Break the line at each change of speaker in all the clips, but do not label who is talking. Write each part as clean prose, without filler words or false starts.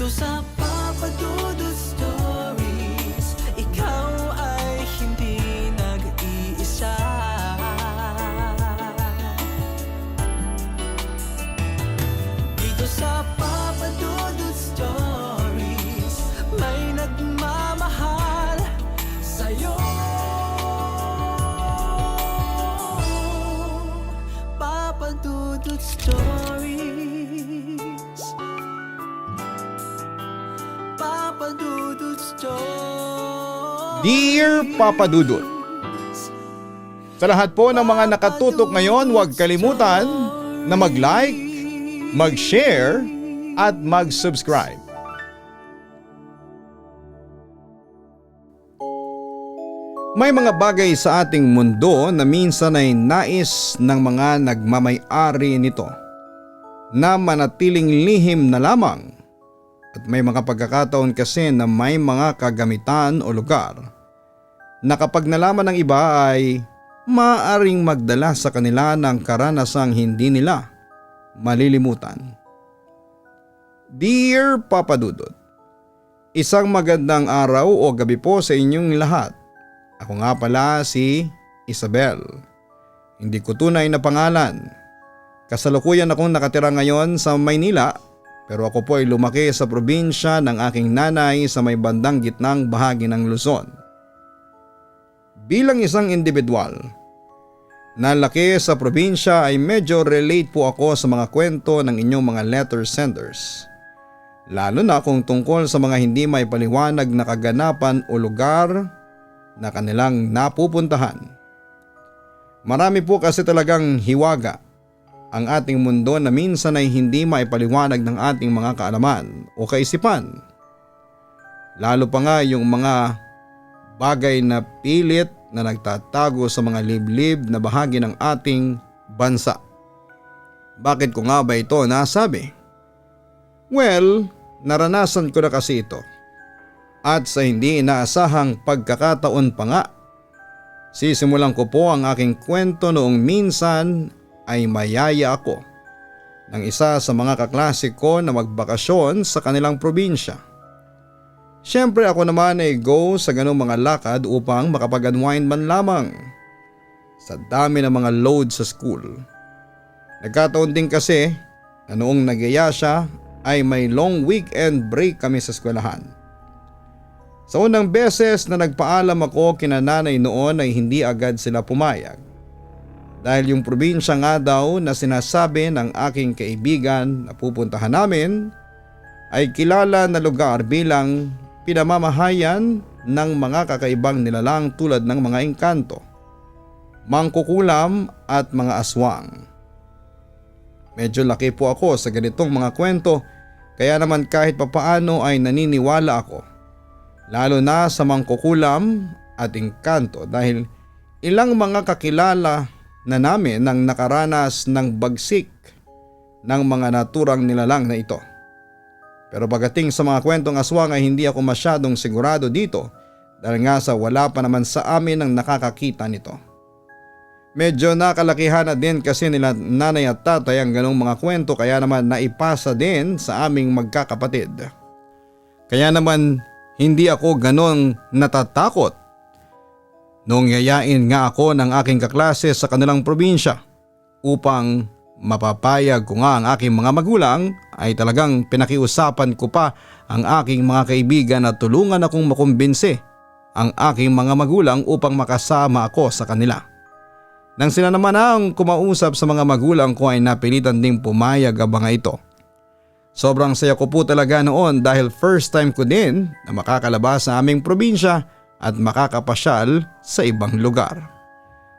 sa Papa Dudut Stories, ikaw ay hindi nag-iisa. Dito sa Papa Dudut Stories, may nagmamahal sa'yo. Papa Dudut Stories, Papa Dudut Stories.
Dear Papa Dudut, sa lahat po ng mga nakatutok ngayon, huwag kalimutan na mag-like, mag-share at mag-subscribe. May mga bagay sa ating mundo na minsan ay nais ng mga nagmamay-ari nito na manatiling lihim na lamang. At may mga pagkakataon kasi na may mga kagamitan o lugar na kapag nalaman ng iba ay maaaring magdala sa kanila ng karanasang hindi nila malilimutan. Dear Papa Dudut, isang magandang araw o gabi po sa inyong lahat. Ako nga pala si Isabel. Hindi ko tunay na pangalan. Kasalukuyan akong nakatira ngayon sa Maynila, pero ako po ay lumaki sa probinsya ng aking nanay sa may bandang gitnang bahagi ng Luzon. Bilang isang individual na laki sa probinsya ay medyo relate po ako sa mga kwento ng inyong mga letter senders. Lalo na kung tungkol sa mga hindi may paliwanag na kaganapan o lugar na kanilang napupuntahan. Marami po kasi talagang hiwaga ang ating mundo na minsan ay hindi maipaliwanag ng ating mga kaalaman o kaisipan. Lalo pa nga yung mga bagay na pilit na nagtatago sa mga liblib na bahagi ng ating bansa. Bakit ko nga ba ito nasabi? Well, naranasan ko na kasi ito. At sa hindi inaasahang pagkakataon pa nga, sisimulan ko po ang aking kwento noong minsan ay mayaya ako ng isa sa mga kaklase ko na magbakasyon sa kanilang probinsya. Siyempre ako naman ay go sa ganong mga lakad upang makapag-unwind man lamang sa dami ng mga load sa school. Nagkataon din kasi na noong nagyaya siya ay may long weekend break kami sa eskwelahan. Sa unang beses na nagpaalam ako kina nanay noon ay hindi agad sila pumayag. Dahil yung probinsya nga daw na sinasabi ng aking kaibigan na pupuntahan namin ay kilala na lugar bilang pinamamahayan ng mga kakaibang nilalang tulad ng mga engkanto, mangkukulam at mga aswang. Medyo laki po ako sa ganitong mga kwento kaya naman kahit papaano ay naniniwala ako. Lalo na sa mangkukulam at engkanto dahil ilang mga kakilala na namin nang nakaranas ng bagsik ng mga naturang nilalang na ito. Pero pagdating sa mga kwentong aswang ay hindi ako masyadong sigurado dito dahil nga sa wala pa naman sa amin ang nakakakita nito. Medyo nakalakihan na din kasi nila nanay at tatay ang ganong mga kwento kaya naman naipasa din sa aming magkakapatid. Kaya naman hindi ako ganong natatakot noong yayain nga ako ng aking kaklase sa kanilang probinsya upang mapapayag ko nga ang aking mga magulang ay talagang pinakiusapan ko pa ang aking mga kaibigan at tulungan akong makumbinse ang aking mga magulang upang makasama ako sa kanila. Nang sila naman ang kumausap sa mga magulang ko ay napilitan ding pumayag ang mga ito. Sobrang saya ko po talaga noon dahil first time ko din na makakalabas sa aming probinsya at makakapasyal sa ibang lugar.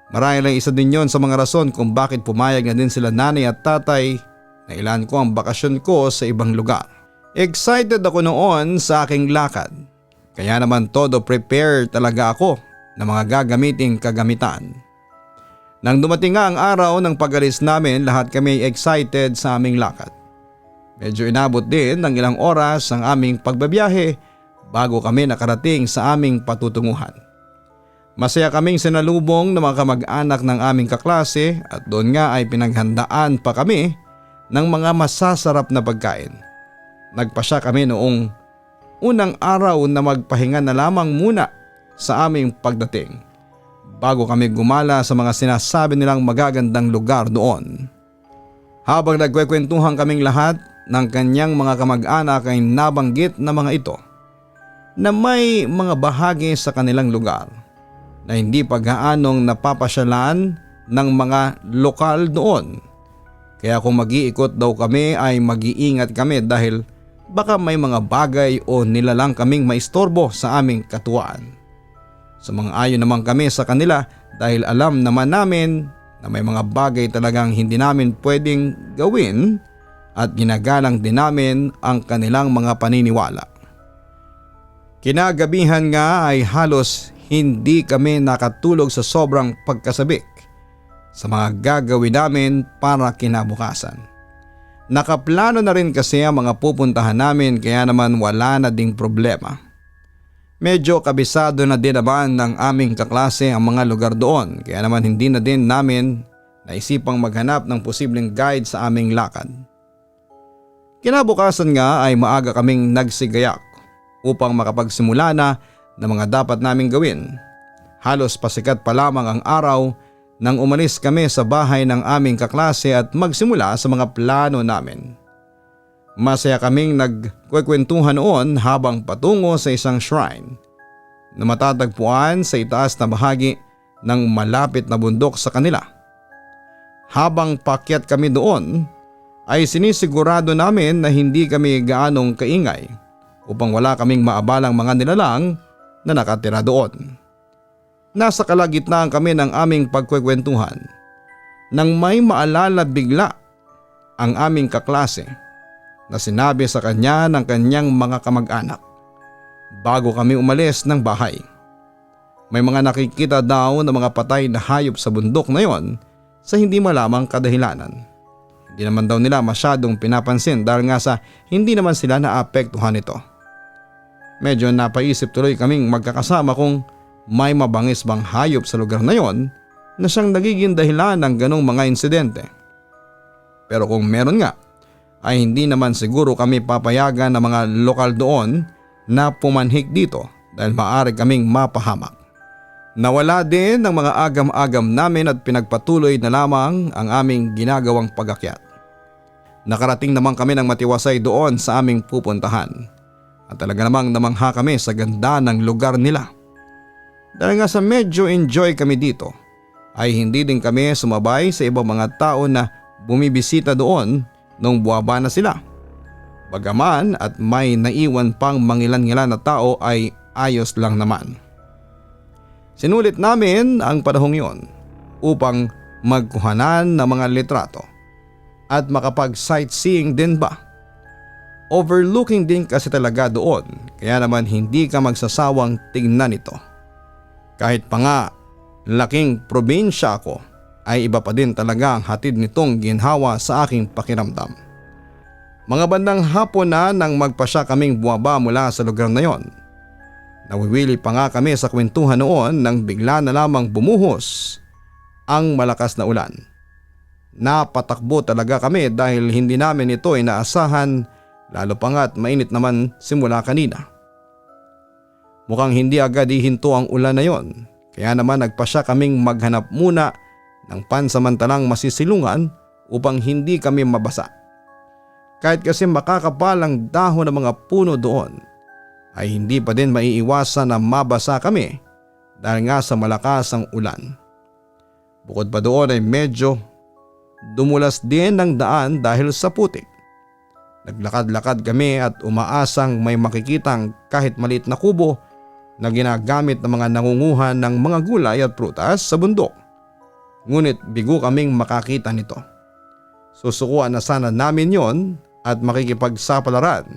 Marahil lang isa din yon sa mga rason kung bakit pumayag na din sila nanay at tatay na ilan ko ang bakasyon ko sa ibang lugar. Excited ako noon sa aking lakad. Kaya naman todo prepare talaga ako ng mga gagamiting kagamitan. Nang dumating nga ang araw ng pag-alis namin, lahat kami excited sa aming lakad. Medyo inabot din ng ilang oras ang aming pagbabiyahe bago kami nakarating sa aming patutunguhan. Masaya kaming sinalubong ng mga kamag-anak ng aming kaklase at doon nga ay pinaghandaan pa kami ng mga masasarap na pagkain. nagpasya kami noong unang araw na magpahinga na lamang muna sa aming pagdating bago kami gumala sa mga sinasabi nilang magagandang lugar doon. Habang nagkwekwentuhan kaming lahat ng kanyang mga kamag-anak ay nabanggit na mga ito na may mga bahagi sa kanilang lugar na hindi pa gaanong napapasyalan ng mga lokal doon. Kaya kung mag-iikot daw kami ay mag-iingat kami dahil baka may mga bagay o nilalang kaming maistorbo sa aming katuwaan. Sumang-ayon naman kami sa kanila dahil alam naman namin na may mga bagay talagang hindi namin pwedeng gawin at ginagalang din namin ang kanilang mga paniniwala. Kinagabihan nga ay halos hindi kami nakatulog sa sobrang pagkasabik sa mga gagawin namin para kinabukasan. Nakaplano na rin kasi ang mga pupuntahan namin kaya naman wala na ding problema. Medyo kabisado na din naman ng aming kaklase ang mga lugar doon kaya naman hindi na din namin naisipang maghanap ng posibleng guide sa aming lakad. Kinabukasan nga ay maaga kaming nagsigayak upang makapagsimula na ng mga dapat naming gawin. Halos pasikat pa lamang ang araw nang umalis kami sa bahay ng aming kaklase at magsimula sa mga plano namin. Masaya kaming nagkwekwentuhan noon habang patungo sa isang shrine na matatagpuan sa itaas na bahagi ng malapit na bundok sa kanila. Habang paakyat kami doon ay sinisigurado namin na hindi kami gaanong kaingay upang wala kaming maabalang mga nilalang na nakatira doon. Nasa kalagitnaan kami ng aming pagkwekwentuhan nang may maalala bigla ang aming kaklase na sinabi sa kanya ng kanyang mga kamag-anak bago kami umalis ng bahay. May mga nakikita daw na mga patay na hayop sa bundok na yon sa hindi malamang kadahilanan. Hindi naman daw nila masyadong pinapansin dahil nga sa hindi naman sila naapektuhan nito. Medyo napaisip tuloy kaming magkakasama kung may mabangis bang hayop sa lugar na yon na siyang nagiging dahilan ng ganong mga insidente. Pero kung meron nga ay hindi naman siguro kami papayagan ng mga lokal doon na pumanhik dito dahil maaari kaming mapahamak. Nawala din ng mga agam-agam namin at pinagpatuloy na lamang ang aming ginagawang pagakyat. Nakarating naman kami ng matiwasay doon sa aming pupuntahan. At talaga namang namangha kami sa ganda ng lugar nila. Dahil nga sa medyo enjoy kami dito, ay hindi din kami sumabay sa ibang mga tao na bumibisita doon nung buwaba na sila. Bagaman at may naiwan pang mangilan-ngilan na tao ay ayos lang naman. Sinulit namin ang panahong yon upang magkuhanan ng mga litrato at makapag-sightseeing din ba. Overlooking din kasi talaga doon kaya naman hindi ka magsasawang tingnan ito. Kahit pa nga laking probinsya ako ay iba pa din talaga ang hatid nitong ginhawa sa aking pakiramdam. Mga bandang hapon na nang magpasya kaming buwaba mula sa lugar na yon. Nawiwili pa nga kami sa kwentuhan noon nang bigla na lamang bumuhos ang malakas na ulan. Napatakbo talaga kami dahil hindi namin ito inaasahan, lalo pa nga't mainit naman simula kanina. Mukhang hindi agad ihinto ang ulan na yon, kaya naman nagpasya kaming maghanap muna ng pansamantalang masisilungan upang hindi kami mabasa. Kahit kasi makakapal ang dahon ng mga puno doon, ay hindi pa din maiiwasan na mabasa kami dahil nga sa malakas ang ulan. Bukod pa doon ay medyo dumulas din ng daan dahil sa putik. Naglakad-lakad kami at umaasang may makikitang kahit maliit na kubo na ginagamit ng mga nangunguhan ng mga gulay at prutas sa bundok. Ngunit bigo kaming makakita nito. Susukuan na sana namin yon at makikipagsapalaran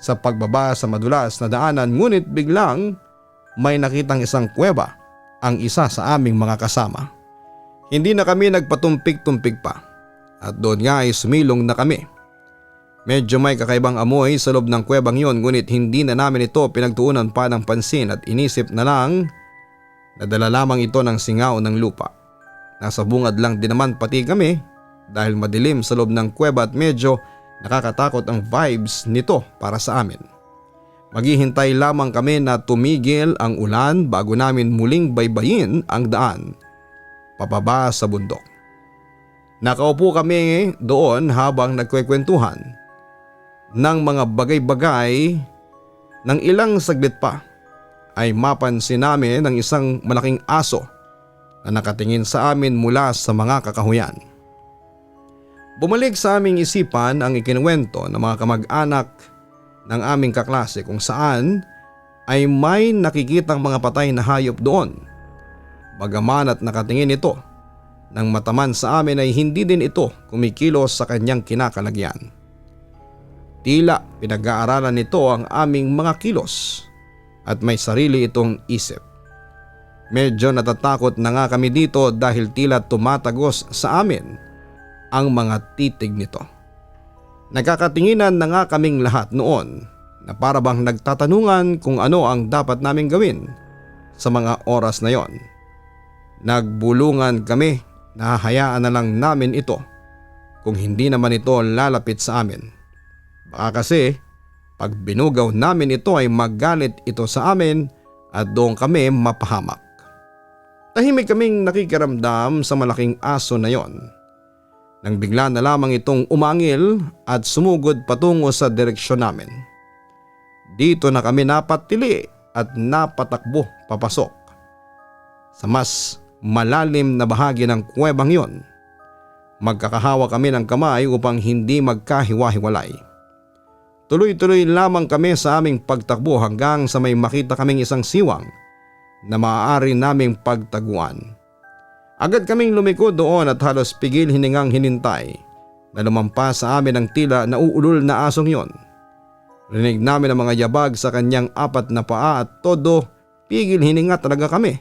sa pagbaba sa madulas na daanan, ngunit biglang may nakitang isang kuweba ang isa sa aming mga kasama. Hindi na kami nagpatumpik-tumpik pa at doon nga ay sumilong na kami. Medyo may kakaibang amoy sa loob ng kuwebang yon, ngunit hindi na namin ito pinagtuunan pa ng pansin at inisip na lang na dala lamang ito ng singaw ng lupa. Nasa bungad lang din naman pati kami dahil madilim sa loob ng kuweba at medyo Nakakatakot ang vibes nito para sa amin. Maghihintay lamang kami na tumigil ang ulan bago namin muling baybayin ang daan pababa sa bundok. Nakaupo kami doon habang nagkwekwentuhan ng mga bagay-bagay. Nang ilang saglit pa ay mapansin namin ang isang malaking aso na nakatingin sa amin mula sa mga kakahuyan. Bumalik sa aming isipan ang ikinuwento ng mga kamag-anak ng aming kaklase kung saan ay may nakikitang mga patay na hayop doon. Bagaman at nakatingin ito nang mataman sa amin ay hindi din ito kumikilos sa kanyang kinakalagyan. Tila pinag-aaralan nito ang aming mga kilos at may sarili itong isip. Medyo natatakot na nga kami dito dahil tila tumatagos sa amin ang mga titig nito. Nagkakatinginan na nga kaming lahat noon na para bang nagtatanungan kung ano ang dapat naming gawin sa mga oras na yon. Nagbulungan kami na hahayaan na lang namin ito kung hindi naman ito lalapit sa amin. Baka kasi pag binugaw namin ito ay magalit ito sa amin at doon kami mapahamak. Tahimik kaming nakikiramdam sa malaking aso na yon. Nang bigla na lamang itong umangil at sumugod patungo sa direksyon namin. Dito na kami napatili at napatakbo papasok sa mas malalim na bahagi ng kuwebang yon. Magkakahawa kami ng kamay upang hindi magkahiwa-hiwalay. Tuloy-tuloy lamang kami sa aming pagtakbo hanggang sa may makita kaming isang siwang na maaari naming pagtaguan. Agad kaming lumiko doon at halos pigil hiningang hinintay na lumampas sa amin ang tila nauulol na asong yon. Rinig namin ang mga yabag sa kanyang 4 na paa at todo pigil hininga talaga kami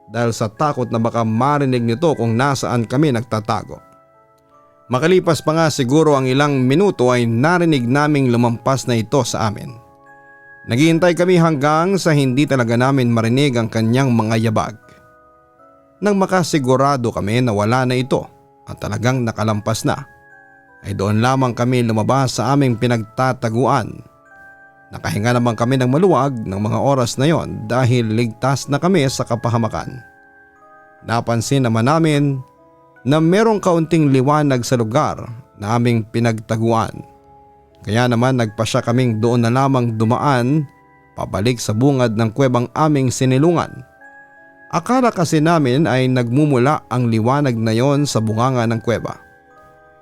dahil sa takot na baka marinig nito kung nasaan kami nagtatago. Makalipas pa nga siguro ang ilang minuto ay narinig naming lumampas na ito sa amin. Naghihintay kami hanggang sa hindi talaga namin marinig ang kanyang mga yabag. Nang makasigurado kami na wala na ito at talagang nakalampas na, ay doon lamang kami lumabas sa aming pinagtataguan. Nakahinga naman kami ng maluwag ng mga oras na yon dahil ligtas na kami sa kapahamakan. Napansin naman namin na merong kaunting liwanag sa lugar na aming pinagtaguan. Kaya naman nagpasya kaming doon na lamang dumaan pabalik sa bungad ng kuwebang aming sinilungan. Akala kasi namin ay nagmumula ang liwanag na yon sa bunganga ng kuweba.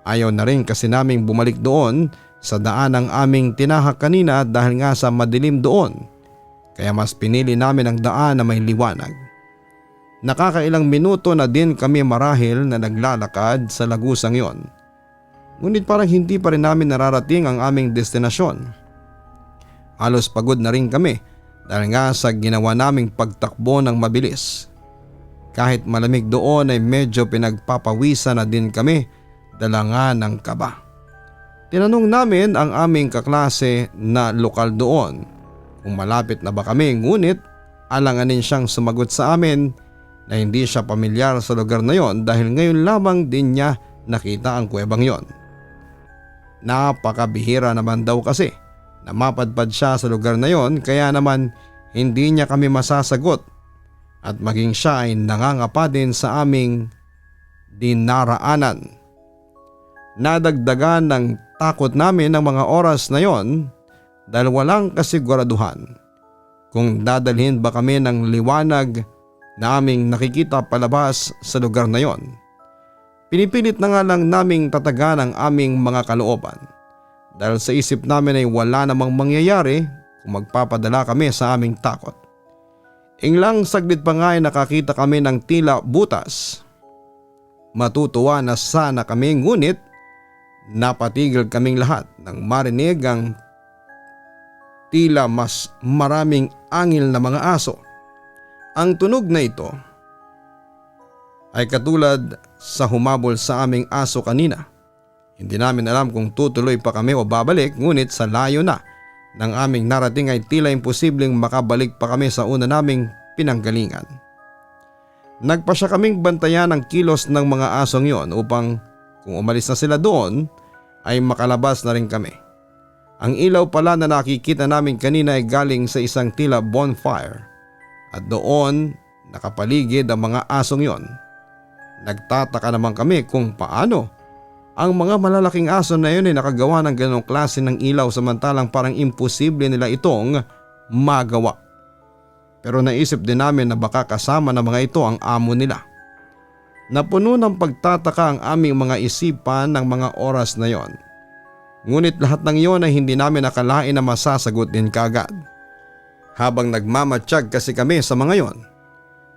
Ayaw na rin kasi naming bumalik doon sa daan ng aming tinahak kanina dahil nga sa madilim doon. Kaya mas pinili namin ang daan na may liwanag. Nakakailang minuto na din kami marahil na naglalakad sa lagusang yon. Ngunit parang hindi pa rin namin nararating ang aming destinasyon. Halos pagod na rin kami dahil nga sa ginawa naming pagtakbo ng mabilis. Kahit malamig doon ay medyo pinagpapawisan na din kami dala nga ng kaba. Tinanong namin ang aming kaklase na lokal doon kung malapit na ba kami, ngunit alanganin siyang sumagot sa amin na hindi siya pamilyar sa lugar na yon dahil ngayon lamang din niya nakita ang kuwebang yon. Napakabihira naman daw kasi na mapadpad siya sa lugar na yon, kaya naman hindi niya kami masasagot at maging siya ay nangangapa din sa aming dinaraanan. Nadagdagan ng takot namin ng mga oras na yon dahil walang kasiguraduhan kung dadalhin ba kami ng liwanag na aming nakikita palabas sa lugar na yon. Pinipilit na nga lang naming tatagan ang aming mga kalooban dahil sa isip namin ay wala namang mangyayari kung magpapadala kami sa aming takot. Inglang saglit pa nga ay nakakita kami ng tila butas. Matutuwa na sana kami, ngunit napatigil kaming lahat nang marinig ang tila mas maraming angil na mga aso. Ang tunog na ito ay katulad sa humabol sa aming aso kanina. Hindi namin alam kung tutuloy pa kami o babalik, ngunit sa layo na ng aming narating ay tila imposibleng makabalik pa kami sa una naming pinanggalingan. Nagpasya kaming bantayan ang kilos ng mga asong yon upang kung umalis na sila doon ay makalabas na rin kami. Ang ilaw pala na nakikita namin kanina ay galing sa isang tila bonfire at doon nakapaligid ang mga asong yon. Nagtataka naman kami kung paano ang mga malalaking aso na yun ay nakagawa ng ganong klase ng ilaw samantalang parang imposible nila itong magawa. Pero naisip din namin na baka kasama ng mga ito ang amo nila. Napuno ng pagtataka ang aming mga isipan ng mga oras na yon. Ngunit lahat ng iyon ay hindi namin nakalain na masasagot din kaagad. Habang nagmamatsyag kasi kami sa mga yon,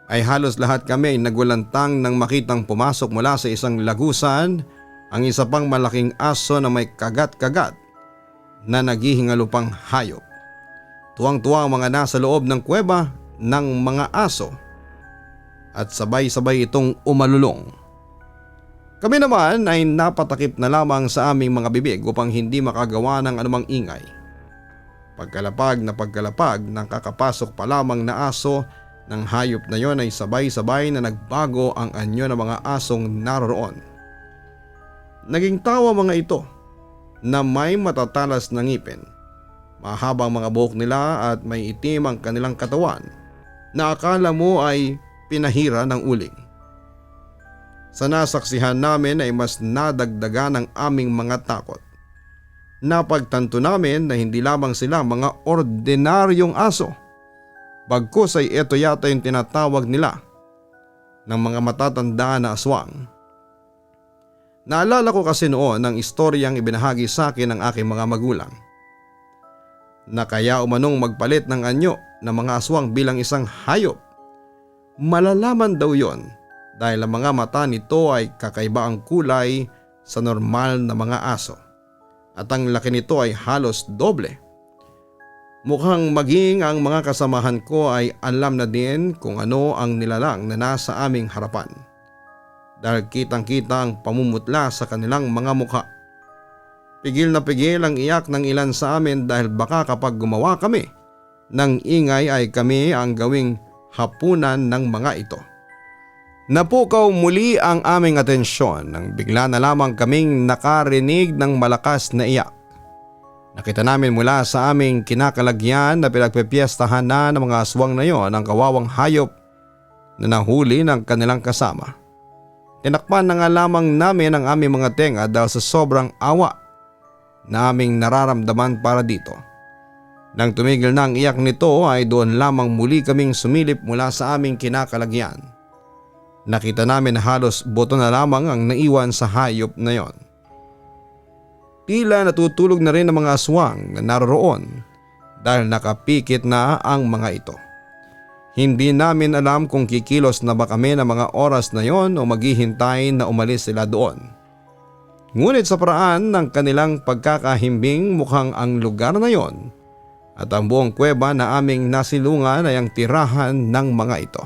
ay halos lahat kami ay nagulantang nang makitang pumasok mula sa isang lagusan ang isa pang malaking aso na may kagat-kagat na naghihingalupang hayop. Tuwang-tuwa ang mga nasa loob ng kuweba ng mga aso at sabay-sabay itong umalulong. Kami naman ay napatakip na lamang sa aming mga bibig upang hindi makagawa ng anumang ingay. Pagkalapag ng kakapasok pa lamang na aso ng hayop na yon ay sabay-sabay na nagbago ang anyo ng mga asong naroroon. Naging tawa mga ito na may matatalas na ngipin, mahabang mga buhok nila at may itim ang kanilang katawan na akala mo ay pinahira ng uling. Sa nasaksihan namin ay mas nadagdagan ang aming mga takot. Napagtanto namin na hindi lamang sila mga ordinaryong aso, bagkus ay ito yata yung tinatawag nila ng mga matatanda na aswang. Naalala ko kasi noon ang istoryang ibinahagi sa akin ng aking mga magulang na kaya umanong magpalit ng anyo ng mga aswang bilang isang hayop. Malalaman daw yon dahil ang mga mata nito ay kakaiba ang kulay sa normal na mga aso at ang laki nito ay halos doble. Mukhang maging ang mga kasamahan ko ay alam na din kung ano ang nilalang na nasa aming harapan. Dahil kitang-kita ang pamumutla sa kanilang mga mukha. Pigil na pigil ang iyak ng ilan sa amin dahil baka kapag gumawa kami ng ingay ay kami ang gawing hapunan ng mga ito. Napukaw muli ang aming atensyon nang bigla na lamang kaming nakarinig ng malakas na iyak. Nakita namin mula sa aming kinakalagyan na pinagpepiestahan na ng mga aswang na yon ang kawawang hayop na nahuli ng kanilang kasama. Tinakpan na nga lamang namin ang aming mga tenga dahil sa sobrang awa na aming nararamdaman para dito. Nang tumigil na ang iyak nito ay doon lamang muli kaming sumilip mula sa aming kinakalagyan. Nakita namin na halos buto na lamang ang naiwan sa hayop na yon. Tila natutulog na rin ang mga aswang na naroroon dahil nakapikit na ang mga ito. Hindi namin alam kung kikilos na ba kami ng mga oras na yon o maghihintay na umalis sila doon. Ngunit sa paraan ng kanilang pagkakahimbing mukhang ang lugar na yon at ang buong kuweba na aming nasilungan ay ang tirahan ng mga ito.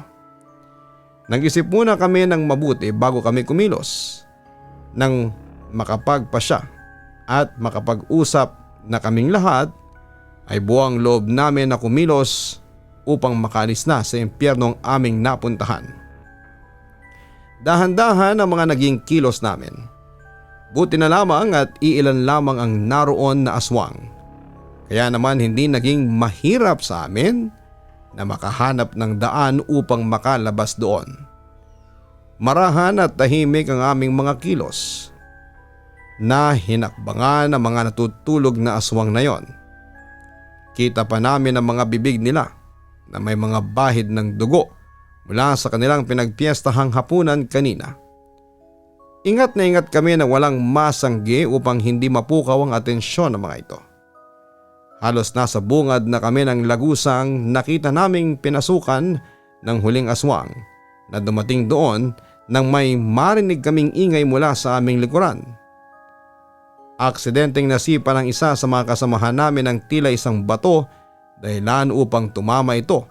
Nag-isip muna kami ng mabuti bago kami kumilos nang makapagpasya at makapag-usap na kaming lahat ay buwang loob namin na kumilos upang makalis na sa impyernong aming napuntahan. Dahan-dahan ang mga naging kilos namin. Buti na lamang at iilan lamang ang naroon na aswang. Kaya naman hindi naging mahirap sa amin na makahanap ng daan upang makalabas doon. Marahan at tahimik ang aming mga kilos na hinakbangan ng mga natutulog na aswang na yon. Kita pa namin ang mga bibig nila na may mga bahid ng dugo mula sa kanilang pinagpiestahang hapunan kanina. Ingat na ingat kami na walang masanggi upang hindi mapukaw ang atensyon ng mga ito. Halos nasa bungad na kami ng lagusang nakita naming pinasukan ng huling aswang na dumating doon nang may marinig kaming ingay mula sa aming likuran. Aksidenteng nasipa ng isa sa mga kasamahan namin ng tila isang bato dahilan upang tumama ito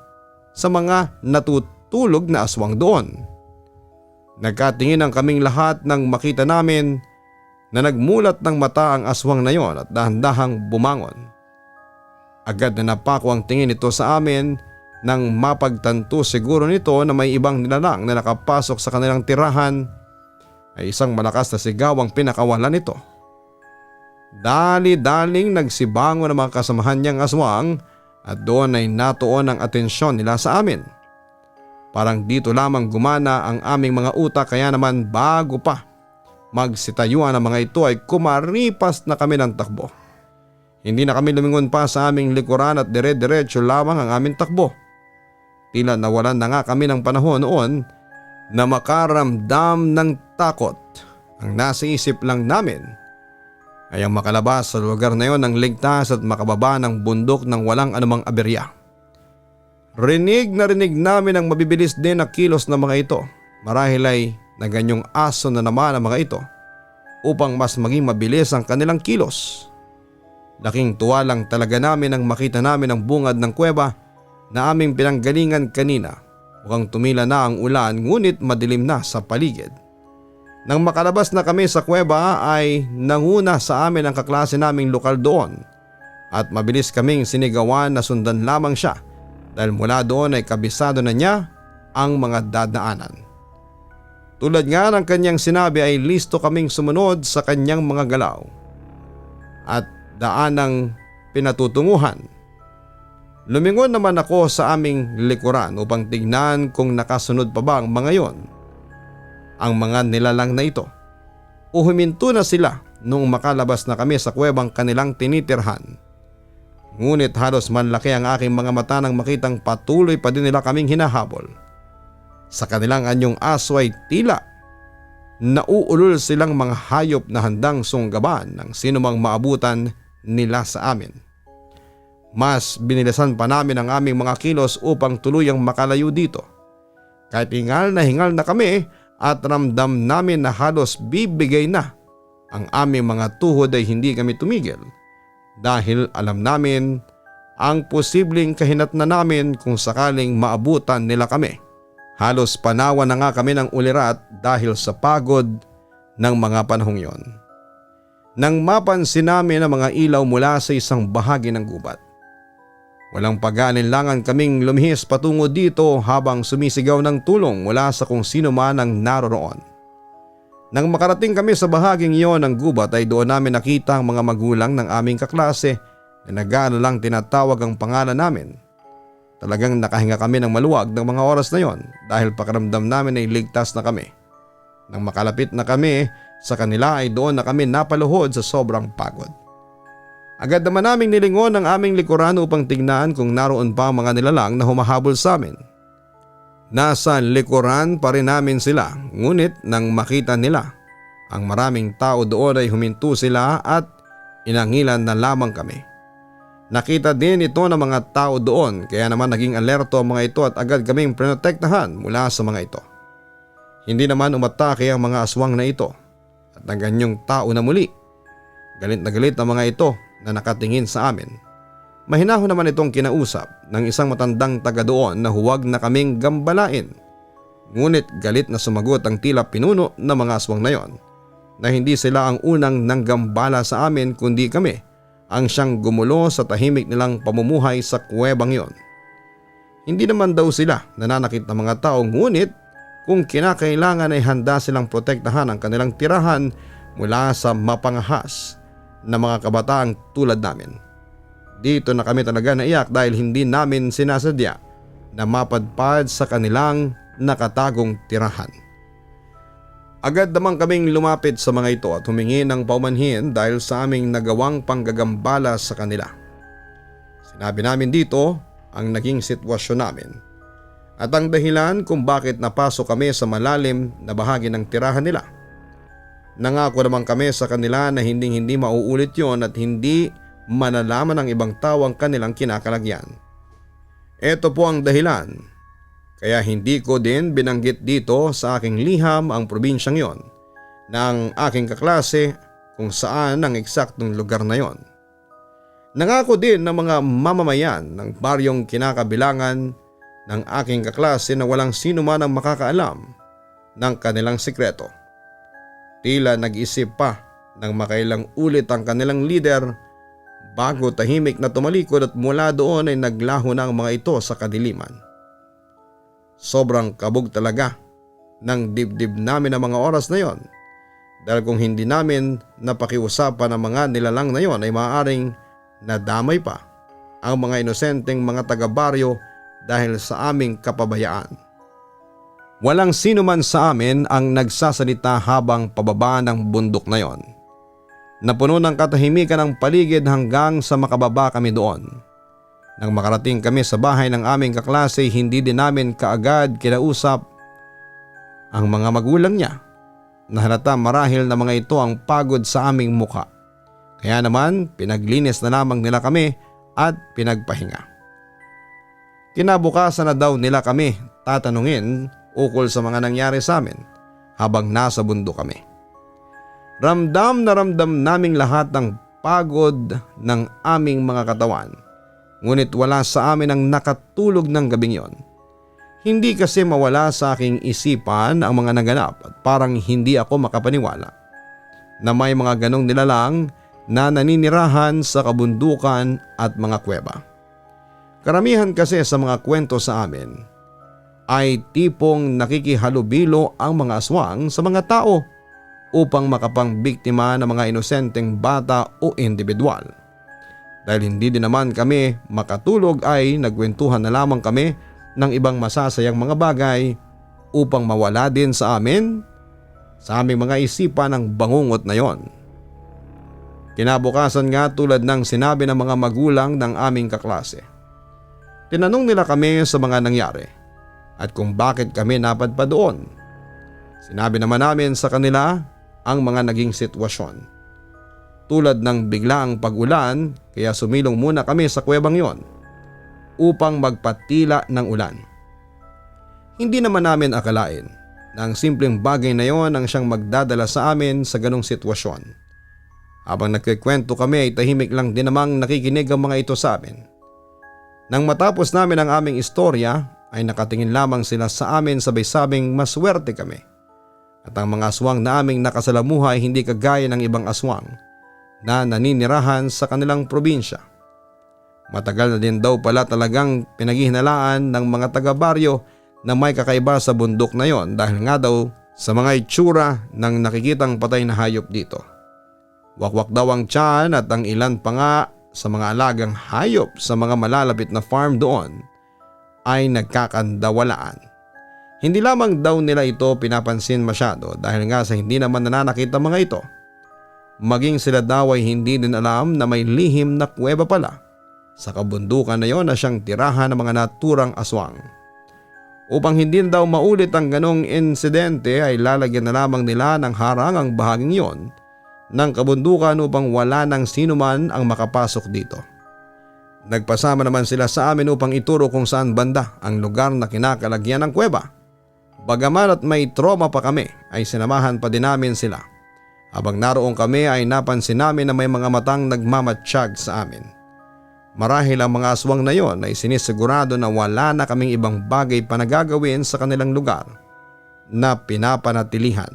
sa mga natutulog na aswang doon. Nagkatingin ang kaming lahat nang makita namin na nagmulat ng mata ang aswang na yon at dahan-dahang bumangon. Agad na napako ang tingin nito sa amin nang mapagtanto siguro nito na may ibang nilalang na nakapasok sa kanilang tirahan ay isang malakas na sigaw ang pinakawalan nito. Dali-daling nagsibango ng mga kasamahan niyang aswang at doon ay natuon ang atensyon nila sa amin. Parang dito lamang gumana ang aming mga utak kaya naman bago pa magsitayuan ang mga ito ay kumaripas na kami ng takbo. Hindi na kami lumingon pa sa aming likuran at dire-diretso lamang ang aming takbo. Tila nawalan na nga kami ng panahon noon na makaramdam ng takot. Ang nasa isip lang namin ay ang makalabas sa lugar na yon ng ligtas at makababa ng bundok ng walang anumang aberya. Rinig na rinig namin ang mabibilis din na kilos ng mga ito. Marahil ay naganyong aso na naman ang mga ito upang mas maging mabilis ang kanilang kilos. Laking tuwa lang talaga namin nang makita namin ang bungad ng kuweba na aming pinanggalingan kanina. Mukhang tumila na ang ulan ngunit madilim na sa paligid. Nang makalabas na kami sa kuweba ay nanguna sa amin ang kaklase naming lokal doon at mabilis kaming sinigawan na sundan lamang siya dahil mula doon ay kabisado na niya ang mga dadaanan. Tulad nga ng kanyang sinabi ay listo kaming sumunod sa kanyang mga galaw at daanang pinatutunguhan. Lumingon naman ako sa aming likuran upang tignan kung nakasunod pa ba ang mga yon. Ang mga nilalang na ito. O huminto na sila nung makalabas na kami sa kuwebang kanilang tinitirhan. Ngunit halos manlaki ang aking mga mata nang makitang patuloy pa din nila kaming hinahabol. Sa kanilang anyong aso ay tila nauulol silang mga hayop na handang sunggaban ng sinumang maabutan nila sa amin. Mas binilisan pa namin ang aming mga kilos upang tuluyang makalayo dito. Kahit hingal na kami at ramdam namin na halos bibigay na ang aming mga tuhod ay hindi kami tumigil dahil alam namin ang posibleng kahinatnan namin kung sakaling maabutan nila kami. Halos panawan na nga kami ng ulirat dahil sa pagod ng mga panahong yon. Nang mapansin namin ang mga ilaw mula sa isang bahagi ng gubat. Walang pag-aalinlangan kaming lumihis patungo dito habang sumisigaw ng tulong mula sa kung sino man ang naroroon. Nang makarating kami sa bahaging iyon ng gubat ay doon namin nakita ang mga magulang ng aming kaklase na nag-aalalang tinatawag ang pangalan namin. Talagang nakahinga kami ng maluwag ng mga oras na yon dahil pakiramdam namin ay ligtas na kami. Nang makalapit na kami sa kanila ay doon na kami napaluhod sa sobrang pagod. Agad naman naming nilingon ang aming likuran upang tignan kung naroon pa ang mga nilalang na humahabol sa amin. Nasa likuran pa rin namin sila ngunit nang makita nila ang maraming tao doon ay huminto sila at inangilan na lamang kami. Nakita din ito ng mga tao doon kaya naman naging alerto ang mga ito at agad kaming prinotektahan mula sa mga ito. Hindi naman umatake ang mga aswang na ito at ang ganyong tao na muli. Galit na galit ang mga ito na nakatingin sa amin. Mahinahon naman itong kinausap ng isang matandang taga doon na huwag na kaming gambalain. Ngunit galit na sumagot ang tila pinuno ng mga aswang na yon na hindi sila ang unang nanggambala sa amin kundi kami ang siyang gumulo sa tahimik nilang pamumuhay sa kuwebang yon. Hindi naman daw sila nananakit ng mga tao ngunit kung kinakailangan ay handa silang protektahan ang kanilang tirahan mula sa mapangahas na mga kabataang tulad namin. Dito na kami talaga naiyak dahil hindi namin sinasadya na mapadpad sa kanilang nakatagong tirahan. Agad naman kaming lumapit sa mga ito at humingi ng paumanhin dahil sa aming nagawang panggagambala sa kanila. Sinabi namin dito ang naging sitwasyon namin at ang dahilan kung bakit napasok kami sa malalim na bahagi ng tirahan nila. Nangako naman kami sa kanila na hindi mauulit yon at hindi manalaman ng ibang tao ang kanilang kinakalagyan. Ito po ang dahilan kaya hindi ko din binanggit dito sa aking liham ang probinsyang yon ng aking kaklase kung saan ang eksaktong lugar na yon. Nangako din ng mga mamamayan ng baryong kinakabilangan ng aking kaklase na walang sino man ang makakaalam ng kanilang sikreto. Tila nag-isip pa ng makailang ulit ang kanilang leader bago tahimik na tumalikod at mula doon ay naglaho na ang mga ito sa kadiliman. Sobrang kabog talaga ng dibdib namin ang mga oras na yon dahil kung hindi namin napakiusapan ang mga nilalang na yon ay maaaring nadamay pa ang mga inosenteng mga taga-baryo dahil sa aming kapabayaan. Walang sino man sa amin ang nagsasalita habang pababa ng bundok na yon. Napuno ng katahimikan ang paligid hanggang sa makababa kami doon. Nang makarating kami sa bahay ng aming kaklase, hindi din namin kaagad kinausap ang mga magulang niya. Nahalata marahil na mga ito ang pagod sa aming muka. Kaya naman pinaglinis na lamang nila kami at pinagpahinga. Kinabukasan na daw nila kami tatanungin ukol sa mga nangyari sa amin habang nasa bundok kami. Ramdam na ramdam naming lahat ng pagod ng aming mga katawan, ngunit wala sa amin ang nakatulog ng gabing yon. Hindi kasi mawala sa aking isipan ang mga naganap at parang hindi ako makapaniwala na may mga ganong nilalang na naninirahan sa kabundukan at mga kuweba. Karamihan kasi sa mga kwento sa amin ay tipong nakikihalubilo ang mga aswang sa mga tao upang makapangbiktima ng mga inosenteng bata o individual. Dahil hindi din naman kami makatulog ay nagkwentuhan na lamang kami ng ibang masasayang mga bagay upang mawala din sa amin sa aming mga isipan ang bangungot na yon. Kinabukasan nga, tulad ng sinabi ng mga magulang ng aming kaklase, tinanong nila kami sa mga nangyari at kung bakit kami napadpad doon. Sinabi naman namin sa kanila ang mga naging sitwasyon. Tulad ng biglaang pag-ulan, kaya sumilong muna kami sa kuwebang yon upang magpatila ng ulan. Hindi naman namin akalain na ang simpleng bagay na yon ang siyang magdadala sa amin sa ganong sitwasyon. Habang nagkikwento kami ay tahimik lang din namang nakikinig ang mga ito sa amin. Nang matapos namin ang aming istorya ay nakatingin lamang sila sa amin, sabay-sabing maswerte kami. At ang mga aswang na aming nakasalamuha ay hindi kagaya ng ibang aswang na naninirahan sa kanilang probinsya. Matagal na din daw pala talagang pinaghihinalaan ng mga taga-baryo na may kakaiba sa bundok na yon dahil nga daw sa mga itsura ng nakikitang patay na hayop dito. Wakwak daw ang tiyan at ang ilan pa nga sa mga alagang hayop sa mga malalapit na farm doon ay nagkakandawalaan. Hindi lamang daw nila ito pinapansin masyado dahil nga sa hindi naman nananakit ang mga ito. Maging sila daw ay hindi din alam na may lihim na kuweba pala sa kabundukan na yon na siyang tirahan ng mga naturang aswang. Upang hindi daw maulit ang ganong insidente ay lalagyan na lamang nila ng harang ang bahaging yon ng kabundukan upang wala nang sino man ang makapasok dito. Nagpasama naman sila sa amin upang ituro kung saan banda ang lugar na kinakalagyan ng kuweba. Bagaman at may trauma pa kami ay sinamahan pa din namin sila. Habang naroon kami ay napansin namin na may mga matang nagmamatsyag sa amin. Marahil ang mga aswang na yon ay sinisigurado na wala na kaming ibang bagay pa na gagawin sa kanilang lugar na pinapanatilihan.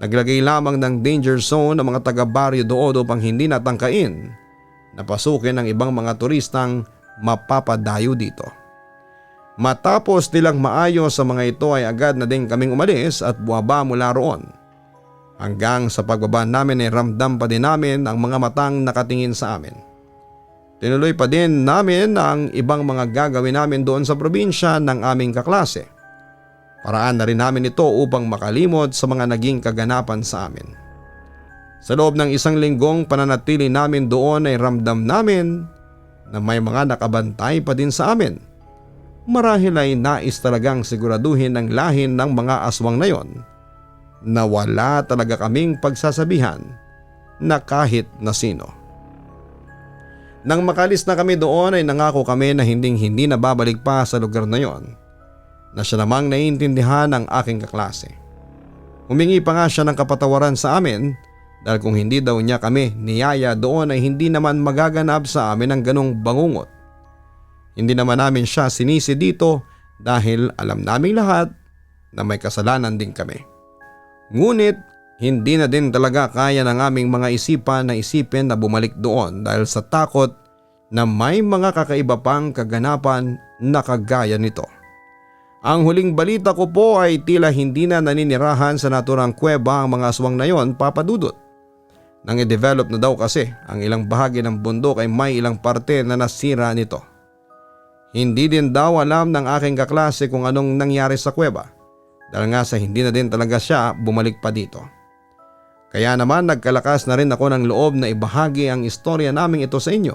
Naglagay lamang ng danger zone ang mga taga-baryo doon upang hindi natangkain na pasukin ng ibang mga turistang mapapadayo dito. Matapos nilang maayos sa mga ito ay agad na din kaming umalis at buwaba mula roon. Hanggang sa pagbaba namin ay ramdam pa din namin ang mga matang nakatingin sa amin. Tinuloy pa din namin ang ibang mga gagawin namin doon sa probinsya ng aming kaklase. Paraan na rin namin ito upang makalimot sa mga naging kaganapan sa amin. Sa loob ng 1 linggong pananatili namin doon ay ramdam namin na may mga nakabantay pa din sa amin. Marahil ay nais talagang siguraduhin ng lahin ng mga aswang na yon na wala talaga kaming pagsasabihan na kahit na sino. Nang makalis na kami doon ay nangako kami na hindi na babalik pa sa lugar na yon, na siya namang naiintindihan ng aking kaklase. Humingi pa nga siya ng kapatawaran sa amin dahil kung hindi daw niya kami niyaya doon ay hindi naman magaganap sa amin ang ganong bangungot. Hindi naman namin siya sinisi dito dahil alam naming lahat na may kasalanan din kami. Ngunit hindi na din talaga kaya ng aming mga isipan na isipin na bumalik doon dahil sa takot na may mga kakaiba pang kaganapan na kagaya nito. Ang huling balita ko po ay tila hindi na naninirahan sa naturang kuweba ang mga aswang na yon, Papa Dudut. Nang i-develop na daw kasi ang ilang bahagi ng bundok ay may ilang parte na nasira nito. Hindi din daw alam ng aking kaklase kung anong nangyari sa kuweba dahil nga sa hindi na din talaga siya bumalik pa dito. Kaya naman nagkalakas na rin ako ng loob na ibahagi ang istorya naming ito sa inyo.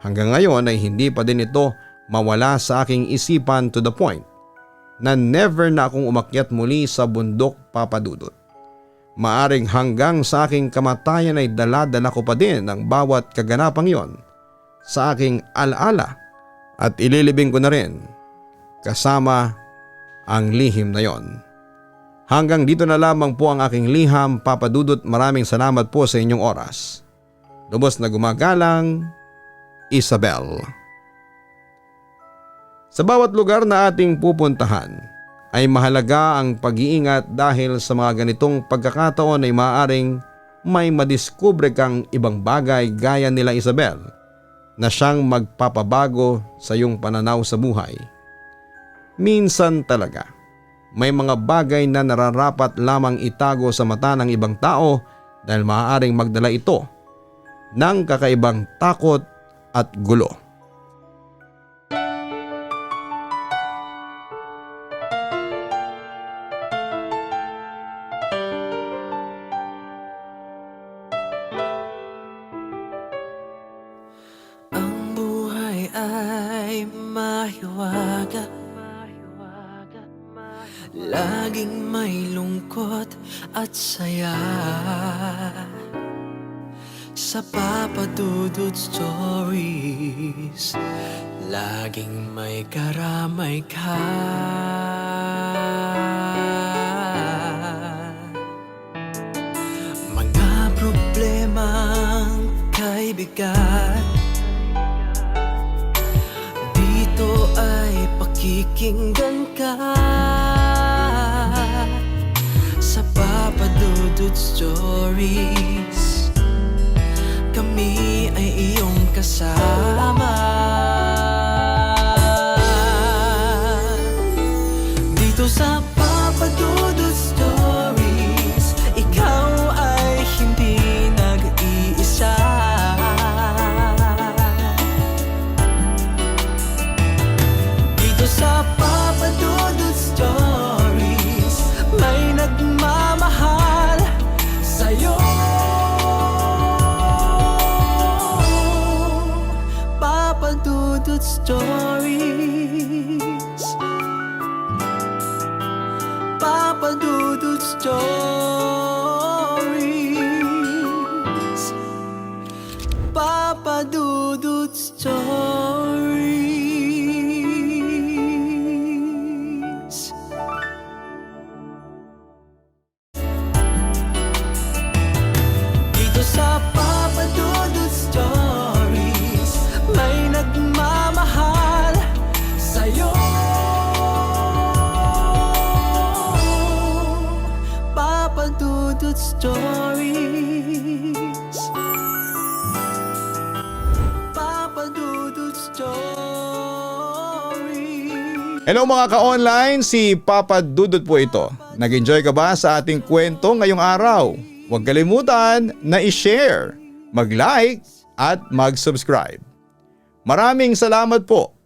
Hanggang ngayon ay hindi pa din ito mawala sa aking isipan to the point na never na akong umakyat muli sa bundok, Papa Dudut. Maaring hanggang sa aking kamatayan ay dala-dala ko pa din ang bawat kaganapang yon sa aking alaala at ililibing ko na rin kasama ang lihim na yon. Hanggang dito na lamang po ang aking liham, Papa Dudut. Maraming salamat po sa inyong oras. Lubos na gumagalang, Isabel. Sa bawat lugar na ating pupuntahan ay mahalaga ang pag-iingat dahil sa mga ganitong pagkakataon ay maaaring may madiskubre kang ibang bagay gaya nila Isabel na siyang magpapabago sa iyong pananaw sa buhay. Minsan talaga may mga bagay na nararapat lamang itago sa mata ng ibang tao dahil maaaring magdala ito ng kakaibang takot at gulo.
Ang buhay ay mahiwaga, laging may lungkot at saya. Sa Papa Dudut Stories, laging may karamay ka. Mga problemang kay bigat, dito ay pakikinggan ka. Sa Papa Dudut Stories, kami ay iyong kasama. Dito sa Papa Dudut Stories, ikaw ay hindi nag-iisa. Dito sa Papa Dudut Stories, may nagmamahal sa'yo. Papa Dudut Stories, Papa Dudut Stories, Papa Dudut Stories. Dito sa Papa Dudut Stories, may nagmamahal sa'yo. Papa Dudut Stories, Papa Dudut Stories.
Hello mga ka-online, si Papa Dudut po ito. Nag-enjoy ka ba sa ating kwento ngayong araw? Huwag kalimutan na i-share, mag-like at mag-subscribe. Maraming salamat po